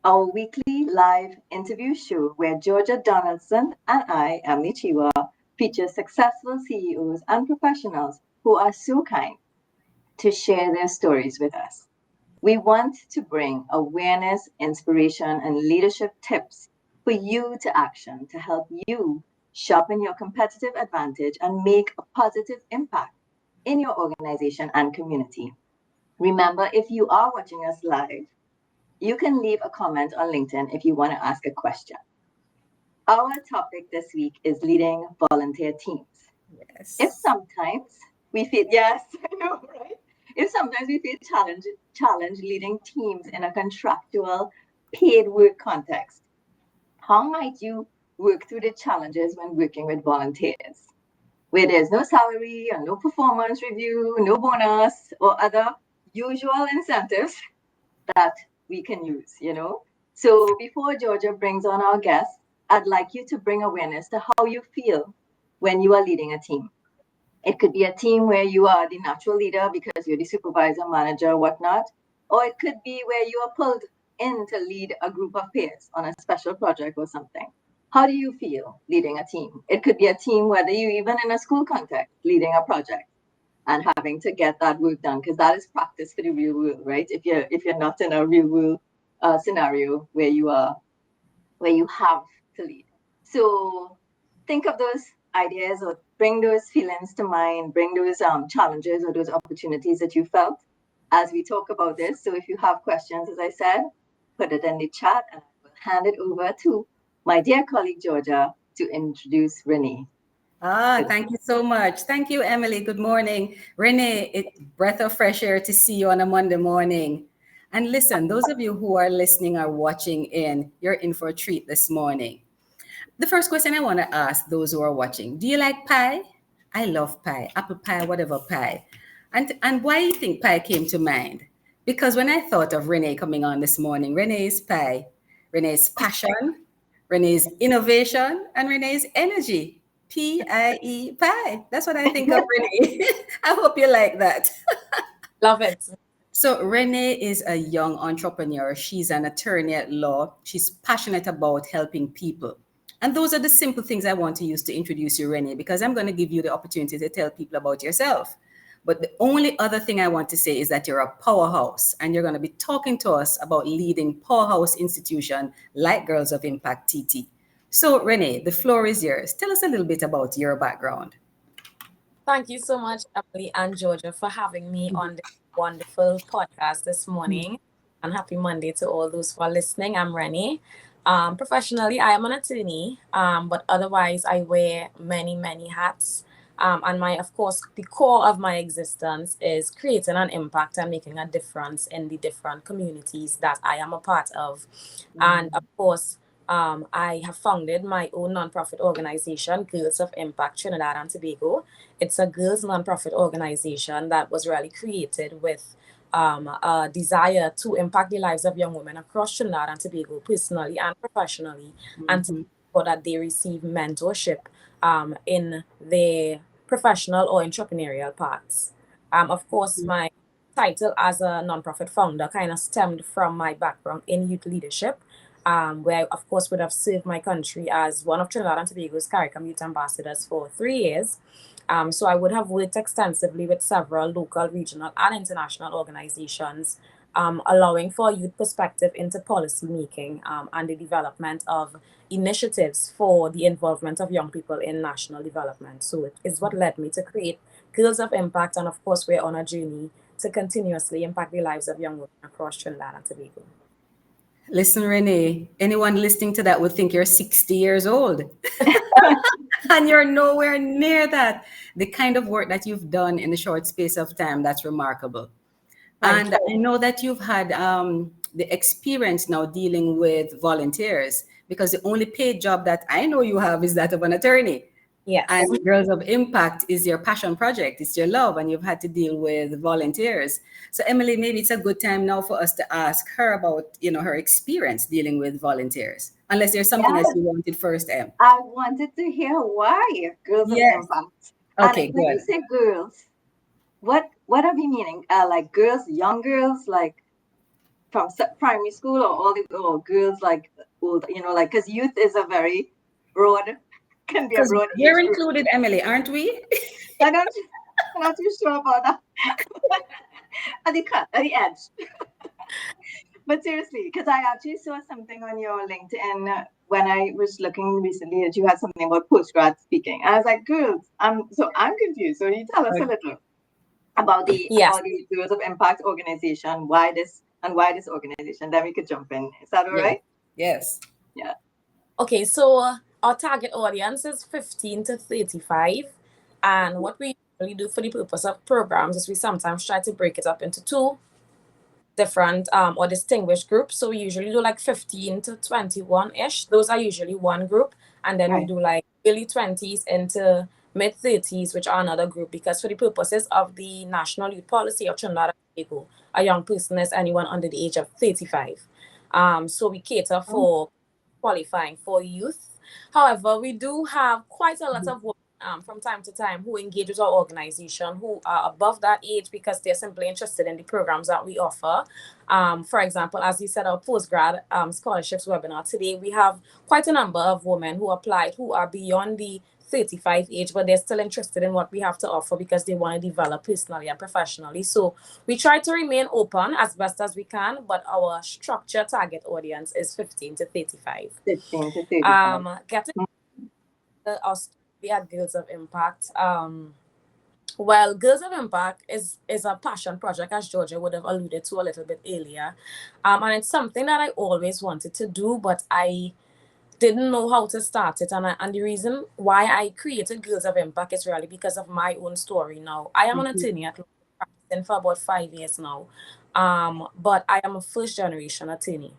our weekly live interview show where Georgia Donaldson and I, Emily Chiwa, feature successful CEOs and professionals who are so kind to share their stories with us. We want to bring awareness, inspiration, and leadership tips for you to action to help you sharpen your competitive advantage and make a positive impact in your organization and community. Remember, if you are watching us live, you can leave a comment on LinkedIn if you want to ask a question. Our topic this week is leading volunteer teams. If Yes. sometimes we feel, yes, I know, right? If sometimes we feel challenge leading teams in a contractual paid work context, how might you work through the challenges when working with volunteers? Where there's no salary and no performance review, no bonus or other usual incentives that we can use. So before Georgia brings on our guest, I'd like you to bring awareness to how you feel when you are leading a team. It could be a team where you are the natural leader because you're the supervisor, manager, whatnot. Or it could be where you are pulled in to lead a group of peers on a special project or something. How do you feel leading a team? It could be a team, whether you even in a school context, leading a project and having to get that work done, because that is practice for the real world, right? If you're not in a real world scenario where you have to lead. So think of those ideas or bring those feelings to mind, bring those challenges or those opportunities that you felt as we talk about this. So if you have questions, as I said, put it in the chat and I will hand it over to my dear colleague Georgia to introduce Renee. Thank you so much. Thank you, Emily. Good morning. Renee, breath of fresh air to see you on a Monday morning. And listen, those of you who are listening or watching you're in for a treat this morning. The first question I want to ask those who are watching, do you like pie? I love pie, apple pie, whatever pie. And why do you think pie came to mind? Because when I thought of Renee coming on this morning, Renee's pie, Renee's passion, Renee's innovation, and Renee's energy. PIE pie. That's what I think of Renee. I hope you like that. Love it. So Renee is a young entrepreneur. She's an attorney at law. She's passionate about helping people. And those are the simple things I want to use to introduce you, Renee, because I'm going to give you the opportunity to tell people about yourself. But the only other thing I want to say is that you're a powerhouse and you're going to be talking to us about leading powerhouse institution like Girls of Impact TT. So Renee, the floor is yours. Tell us a little bit about your background. Thank you so much, Emily and Georgia, for having me on this wonderful podcast this morning. And happy Monday to all those who are listening. I'm Renee. Professionally, I am an attorney, but otherwise I wear many, many hats. And of course, the core of my existence is creating an impact and making a difference in the different communities that I am a part of. And of course, I have founded my own nonprofit organization, Girls of Impact Trinidad and Tobago. It's a girls nonprofit organization that was really created with a desire to impact the lives of young women across Trinidad and Tobago, personally and professionally, and to ensure that they receive mentorship in their professional or entrepreneurial paths. Of course, my title as a nonprofit founder kind of stemmed from my background in youth leadership, where I, of course, would have served my country as one of Trinidad and Tobago's CARICOM youth ambassadors for 3 years. So I would have worked extensively with several local, regional, and international organizations, allowing for youth perspective into policy making and the development of initiatives for the involvement of young people in national development. So it is what led me to create Girls of Impact, and of course, we're on a journey to continuously impact the lives of young women across Trinidad and Tobago. Listen, Renee, anyone listening to that would think you're 60 years old. And you're nowhere near that. The kind of work that you've done in a short space of time, that's remarkable. And I know that you've had the experience now dealing with volunteers, because the only paid job that I know you have is that of an attorney. Yes. And Girls of Impact is your passion project. It's your love, and you've had to deal with volunteers. So Emily, maybe it's a good time now for us to ask her about, her experience dealing with volunteers. Unless there's something else you wanted first, Em. I wanted to hear why Girls of Impact. Okay, And when you good. say girls, what are we meaning? Like girls, young girls, like from primary school, or all the girls like old, like, because youth is a very broad, can be a Because broad age we're group. included, Emily, aren't we? I don't, I'm not too sure about that. At the edge. But seriously, because I actually saw something on your LinkedIn when I was looking recently that you had something about postgrad speaking. And I was like, girls, I'm confused. So you tell us a little about Yes. the Girls of Impact organization, why this organization. Then we could jump in. Is that all right? Yes. Yeah. Okay, so our target audience is 15 to 35. And what we usually do for the purpose of programs is we sometimes try to break it up into two different or distinguished groups. So we usually do like 15 to 21-ish. Those are usually one group. And then we do like early 20s into mid 30s, which are another group, because for the purposes of the National Youth Policy of Trinidad and Tobago, a young person is anyone under the age of 35. So we cater for qualifying for youth. However, we do have quite a lot of women from time to time who engage with our organization who are above that age because they're simply interested in the programs that we offer. For example, as you said, our postgrad scholarships webinar today, we have quite a number of women who applied who are beyond the 35 age, but they're still interested in what we have to offer because they want to develop personally and professionally. So we try to remain open as best as we can, but our structure target audience is 15 to 35. 15 to 35. Getting our story at Girls of Impact. Well, Girls of Impact is a passion project, as Georgia would have alluded to a little bit earlier. And it's something that I always wanted to do, but I didn't know how to start it. And the reason why I created Girls of Impact is really because of my own story now. I am an attorney at law, practicing for about 5 years now. But I am a first generation attorney.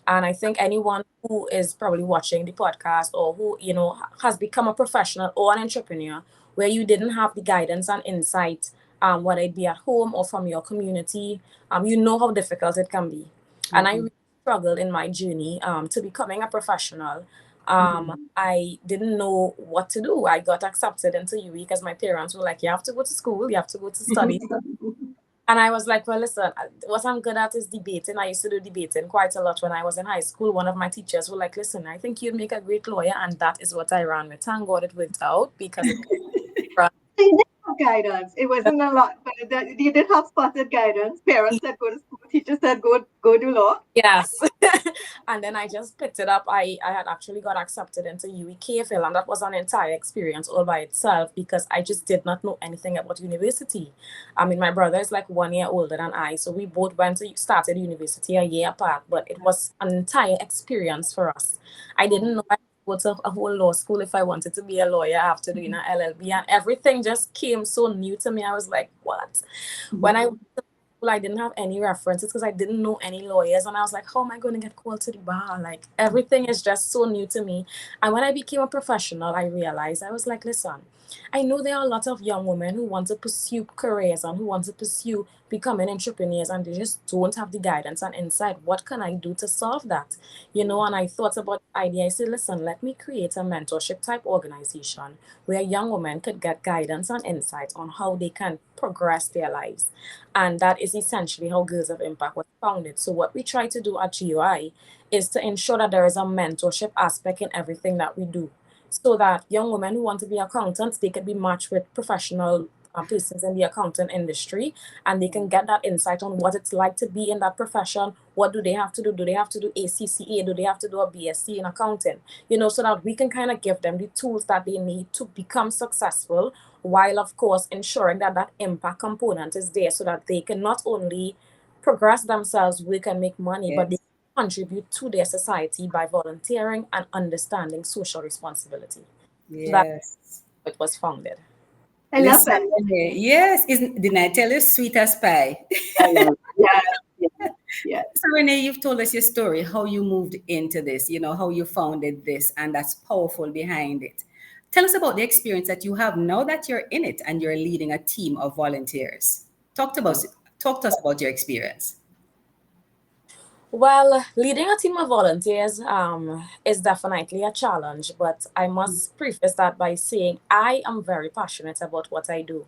And I think anyone who is probably watching the podcast or who, has become a professional or an entrepreneur where you didn't have the guidance and insight, whether it be at home or from your community, you know how difficult it can be. And I really struggled in my journey to becoming a professional. I didn't know what to do. I got accepted into UE because my parents were like, you have to go to school, you have to go to study. And I was like, well, listen, what I'm good at is debating. I used to do debating quite a lot when I was in high school. One of my teachers were like, listen, I think you'd make a great lawyer. And that is what I ran with. Thank God it worked out because it You did have guidance. It wasn't a lot, but you did have spotted guidance. Parents said go to school. Teachers said go do law. Yes. And then I just picked it up. I had actually got accepted into UEKFL, and that was an entire experience all by itself because I just did not know anything about university. I mean, my brother is like 1 year older than I, so we both started university a year apart, but it was an entire experience for us. I didn't know I could go to a whole law school if I wanted to be a lawyer after doing an LLB, and everything just came so new to me. I was like, what? When I I didn't have any references because I didn't know any lawyers, and I was like, how am I going to get called to the bar? Like, everything is just so new to me. And when I became a professional, I realized, I was like, listen, I know there are a lot of young women who want to pursue careers and who want to pursue becoming entrepreneurs, and they just don't have the guidance and insight. What can I do to solve that? And I thought about the idea. I said, listen, let me create a mentorship type organization where young women could get guidance and insight on how they can progress their lives. And that is essentially how Girls of Impact was founded. So what we try to do at GUI is to ensure that there is a mentorship aspect in everything that we do, so that young women who want to be accountants, they can be matched with professional persons in the accounting industry, and they can get that insight on what it's like to be in that profession. What do they have to do? Do they have to do ACCA? Do they have to do a BSc in accounting? So that we can kind of give them the tools that they need to become successful, while of course ensuring that that impact component is there so that they can not only progress themselves, we can make money, but they contribute to their society by volunteering and understanding social responsibility. So that's Yes. how it was founded. I love Listen, that. Renee, yes, didn't I tell you sweet as pie? I love it. Yeah. So Renee, you've told us your story, how you moved into this, how you founded this, and that's powerful behind it. Tell us about the experience that you have now that you're in it and you're leading a team of volunteers. Talk to us about your experience. Well, leading a team of volunteers is definitely a challenge, but I must preface that by saying I am very passionate about what I do.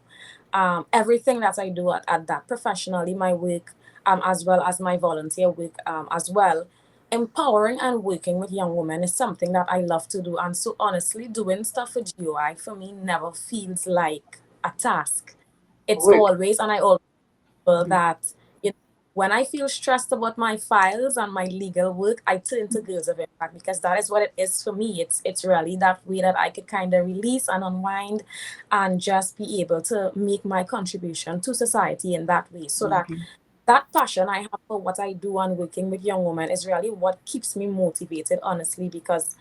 Everything that I do at that professionally, my work, as well as my volunteer work as well. Empowering and working with young women is something that I love to do. And so honestly, doing stuff with GOI for me never feels like a task. It's Work. always, and I always feel that, you know, when I feel stressed about my files and my legal work, I turn to Girls of Impact because that is what it is for me. It's really that way that I could kind of release and unwind and just be able to make my contribution to society in that way. So that passion I have for what I do and working with young women is really what keeps me motivated, honestly, because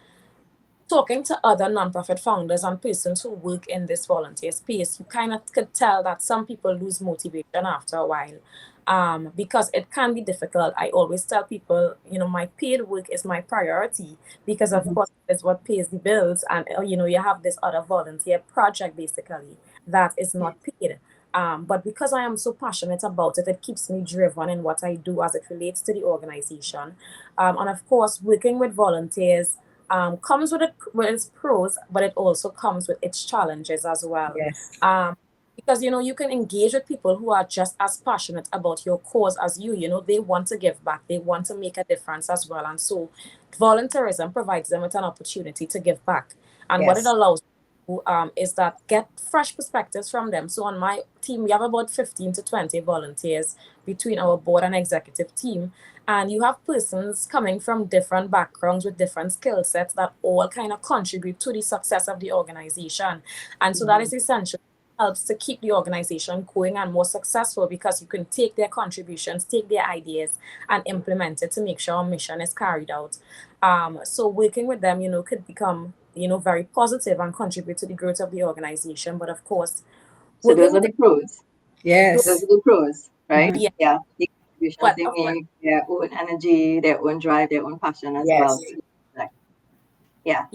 talking to other nonprofit founders and persons who work in this volunteer space, you kind of could tell that some people lose motivation after a while. Because it can be difficult. I always tell people, my paid work is my priority because, of course, it's what pays the bills. And, you have this other volunteer project basically that is not paid. But because I am so passionate about it, it keeps me driven in what I do as it relates to the organization. And of course, working with volunteers comes with its pros, but it also comes with its challenges as well. Yes. Because you can engage with people who are just as passionate about your cause as you. They want to give back, they want to make a difference as well, and so volunteerism provides them with an opportunity to give back. And what it Yes. allows is that get fresh perspectives from them. So on my team, we have about 15 to 20 volunteers between our board and executive team. And you have persons coming from different backgrounds with different skill sets that all kind of contribute to the success of the organization. And so that is essential. Helps to keep the organization going and more successful because you can take their contributions, take their ideas, and implement it to make sure our mission is carried out. So working with them, could become, very positive and contribute to the growth of the organization. But of course, So working those are with the pros. Those Yes. are the pros, right? yeah, Yeah. The contributions but they of course, make, their own energy, their own drive, their own passion as well. Yes. Like, yeah.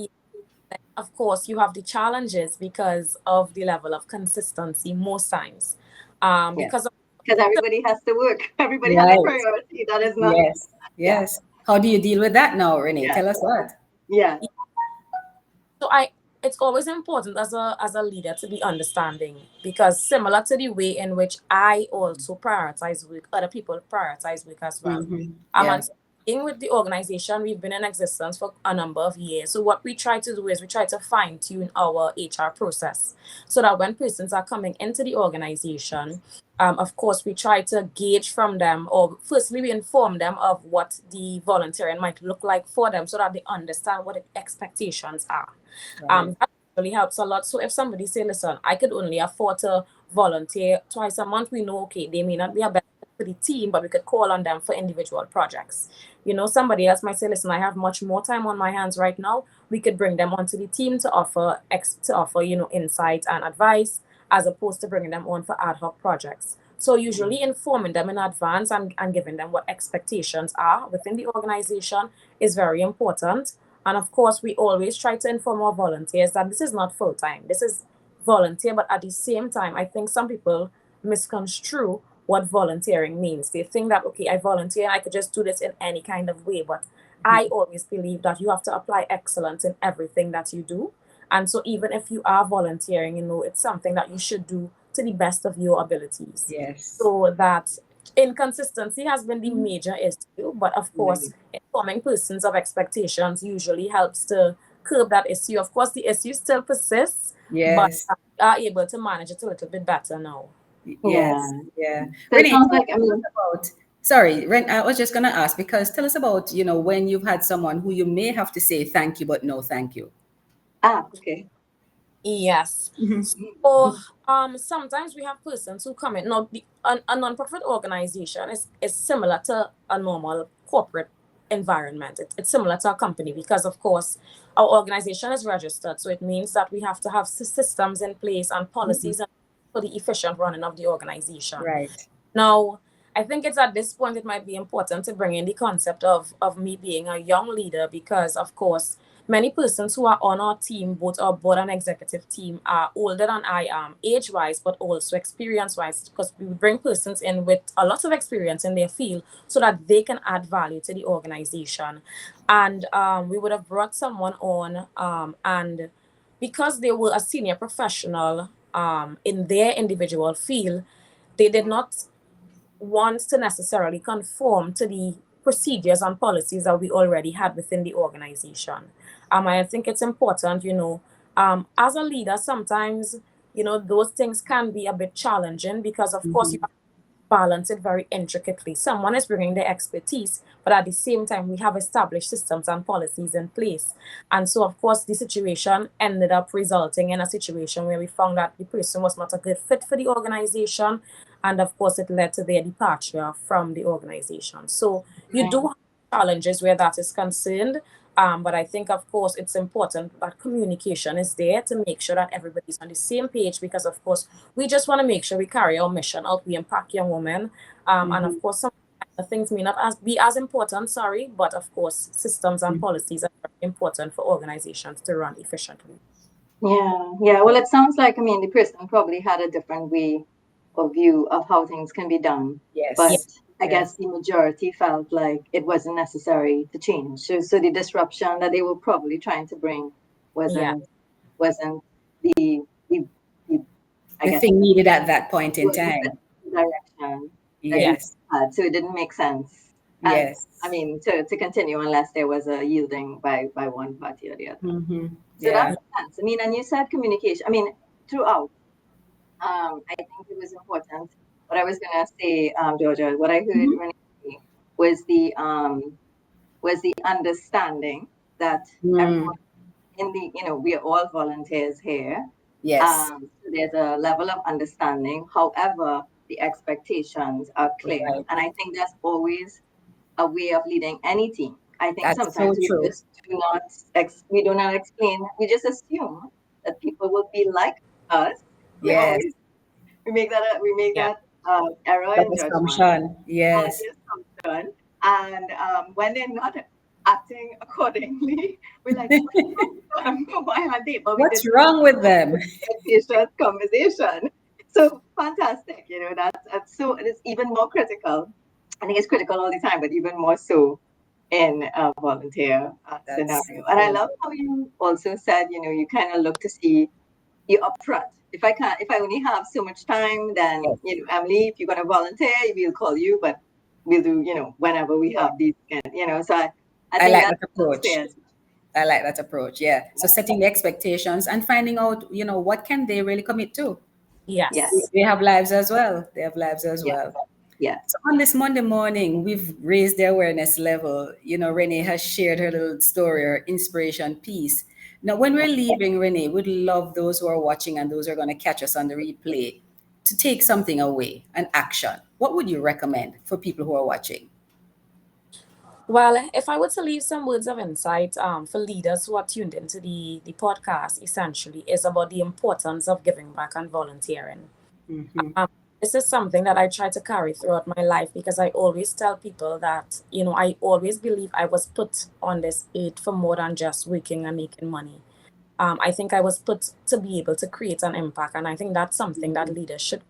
of course, you have the challenges because of the level of consistency most times. Yeah. Because of Because everybody has to work. Everybody has a Right. priority. That is not, Yes. yeah. Yes. How do you deal with that now, Renee? Yeah. Tell us what. Yeah. So it's always important as a leader to be understanding because similar to the way in which I also prioritize work, other people prioritize work as well. Yeah. And in with the organization, we've been in existence for a number of years. So what we try to do is we try to fine tune our HR process so that when persons are coming into the organization, of course, we try to gauge from them, or firstly, we inform them of what the volunteering might look like for them so that they understand what the expectations are. Right. That really helps a lot. So if somebody say, listen, I could only afford to volunteer twice a month, we know, okay, they may not be a benefit to the team, but we could call on them for individual projects. Somebody else might say, listen, I have much more time on my hands right now. We could bring them onto the team to offer insight and advice as opposed to bringing them on for ad hoc projects. So usually informing them in advance and giving them what expectations are within the organization is very important. And of course, we always try to inform our volunteers that this is not full time. This is volunteer, but at the same time, I think some people misconstrue what volunteering means. They think that, okay, I volunteer and I could just do this in any kind of way. But I always believe that you have to apply excellence in everything that you do. And so even if you are volunteering, it's something that you should do to the best of your abilities. Yes. So that inconsistency has been the major issue, but of course, Right. informing persons of expectations usually helps to curb that issue. Of course, the issue still persists, but Yes. we are able to manage it a little bit better now. Yes. Yeah. Yeah. So it Renee, sounds tell like, I us mean, about, sorry, I was just going to ask because tell us about, when you've had someone who you may have to say thank you, but no thank you. okay. Yes. So sometimes we have persons who come in. Now, a non-profit organization is similar to a normal corporate environment. It's similar to a company because, of course, our organization is registered. So it means that we have to have systems in place and policies for the efficient running of the organization. Right. Now, I think it's at this point it might be important to bring in the concept of me being a young leader because, of course, many persons who are on our team, both our board and executive team, are older than I am, age-wise, but also experience-wise, because we bring persons in with a lot of experience in their field so that they can add value to the organization. And we would have brought someone on, and because they were a senior professional in their individual field, they did not want to necessarily conform to the procedures and policies that we already had within the organization. I think it's important, as a leader, sometimes, those things can be a bit challenging because, of course, you have to balance it very intricately. Someone is bringing their expertise, but at the same time, we have established systems and policies in place. And so, of course, the situation ended up resulting in a situation where we found that the person was not a good fit for the organization. And of course, it led to their departure from the organization. So you do have challenges where that is concerned. But I think, of course, it's important that communication is there to make sure that everybody's on the same page because, of course, we just want to make sure we carry our mission out, we impact young women. And, of course, some things may not be as important, but, of course, systems and policies are very important for organizations to run efficiently. Yeah. Well, it sounds like, the person probably had a different way of view of how things can be done. Yes. But I guess the majority felt like it wasn't necessary to change. So the disruption that they were probably trying to bring wasn't the thing needed at that point in time. Direction. Yes. So it didn't make sense. Yes. And, to continue unless there was a yielding by one party or the other. Mm-hmm. So that makes sense. And you said communication. Throughout. I think it was important. What I was gonna say, Georgia, what I heard Renee say was the understanding that everyone in the, we are all volunteers here. Yes. So there's a level of understanding. However, the expectations are clear. Right. And I think that's always a way of leading any team. I think that's sometimes so we just do not explain. We just assume that people will be like us. Yes. We make that error in judgment. Assumption. Yes. And when they're not acting accordingly, we're like, why aren't they? But what's wrong with them? Conversation. So fantastic. That's so it's even more critical. I think it's critical all the time, but even more so in a volunteer scenario. And I love how you also said, you kind of look to see you upfront. If I only have so much time, then Emily, if you're gonna volunteer, we'll call you, but we'll do, whenever we have these, So I think like that approach. I like that approach. Yeah. So setting the expectations and finding out, what can they really commit to? Yes. They have lives as well. Well. Yeah. So on this Monday morning, we've raised the awareness level. Renee has shared her little story or inspiration piece. Now, when we're leaving, Renee, we'd love those who are watching and those who are going to catch us on the replay to take something away, an action. What would you recommend for people who are watching? Well, if I were to leave some words of insight for leaders who are tuned into the podcast, essentially, is about the importance of giving back and volunteering. Mm-hmm. This is something that I try to carry throughout my life because I always tell people that, I always believe I was put on this earth for more than just working and making money. I think I was put to be able to create an impact. And I think that's something that leaders should,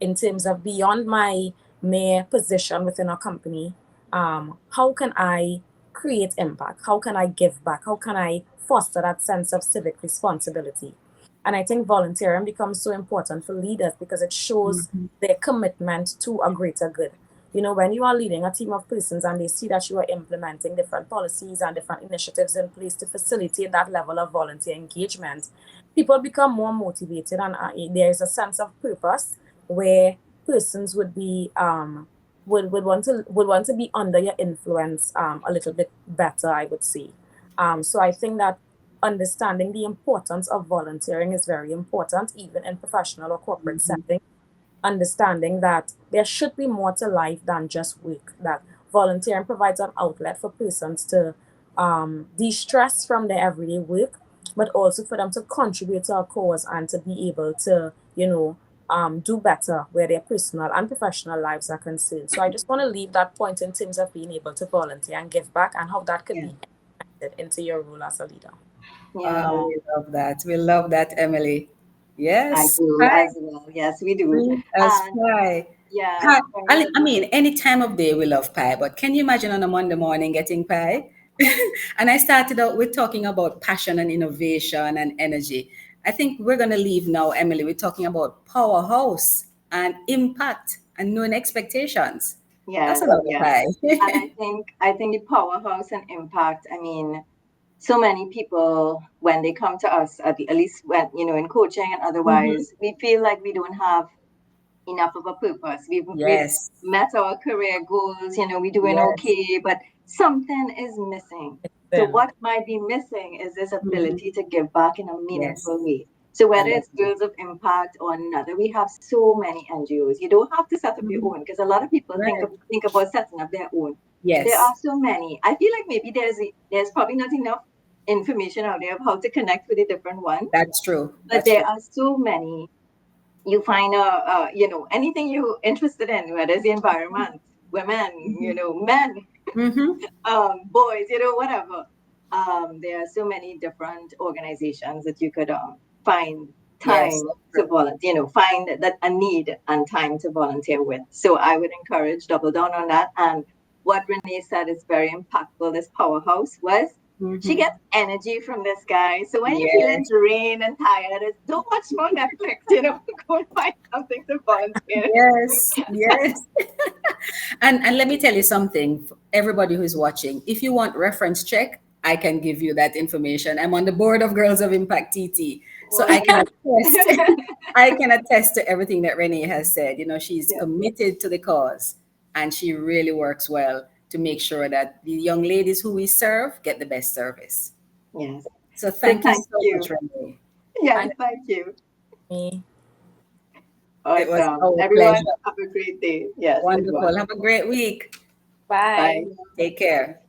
in terms of beyond my mere position within a company, how can I create impact? How can I give back? How can I foster that sense of civic responsibility? And I think volunteering becomes so important for leaders because it shows their commitment to a greater good. When you are leading a team of persons and they see that you are implementing different policies and different initiatives in place to facilitate that level of volunteer engagement, people become more motivated and there is a sense of purpose where persons would be would want to be under your influence a little bit better, I would say. So I think that understanding the importance of volunteering is very important, even in professional or corporate setting. Understanding that there should be more to life than just work, that volunteering provides an outlet for persons to de-stress from their everyday work, but also for them to contribute to a cause and to be able to, do better where their personal and professional lives are concerned. So I just want to leave that point in terms of being able to volunteer and give back and how that could be implemented into your role as a leader. Yeah. We love that. We love that, Emily. Yes. I do as well. Yes, we do. As pie. Yeah. Pie. Any time of day we love pie, but can you imagine on a Monday morning getting pie? And I started out with talking about passion and innovation and energy. I think we're going to leave now, Emily. We're talking about powerhouse and impact and knowing expectations. That's Yes, another yes. pie. And I think the powerhouse and impact, I mean, so many people when they come to us, at least when, in coaching and Mhm. otherwise, we feel like we don't have enough of a purpose. We've Yes. met our career goals, we're doing Yes. okay, but something is missing. So Then, what might be missing is this Mhm. ability to give back in a Yes. meaningful way. So I whether love it's that. Girls of Impact or another, we have so many NGOs. You don't have to set up your Mhm. own because a lot of people think Right. think about setting up their own. There are Yes. so many. I feel like maybe there's probably not enough information out there of how to connect with the different ones, That's true. but That's there true. are so many. You find anything you're interested in, whether it's the environment, women, Mhm. men, Mhm. boys, whatever. There are so many different organizations that you could find Yes. time That's to true. volunteer, find that a need and time to volunteer with. So I would encourage double down on that. And what Renee said is very impactful. This powerhouse was she Mhm. gets energy from this guy. So when you're feeling Yes. drained and tired, don't watch more Netflix, go and find something to volunteer. Yes. Yes. And let me tell you something, for everybody who's watching. If you want reference check, I can give you that information. I'm on the board of Girls of Impact TT, so I can Awesome. attest. I can attest to everything that Renee has said. She's Yeah. committed to the cause, and she really works well to make sure that the young ladies who we serve get the best service. Yes. So So thank you thank so much, you. Renee. Yes, thank thank you. me. It was Awesome. our Everyone pleasure. have a great day. Yes, it was. Wonderful. Have a great week. Bye. Bye. Take care.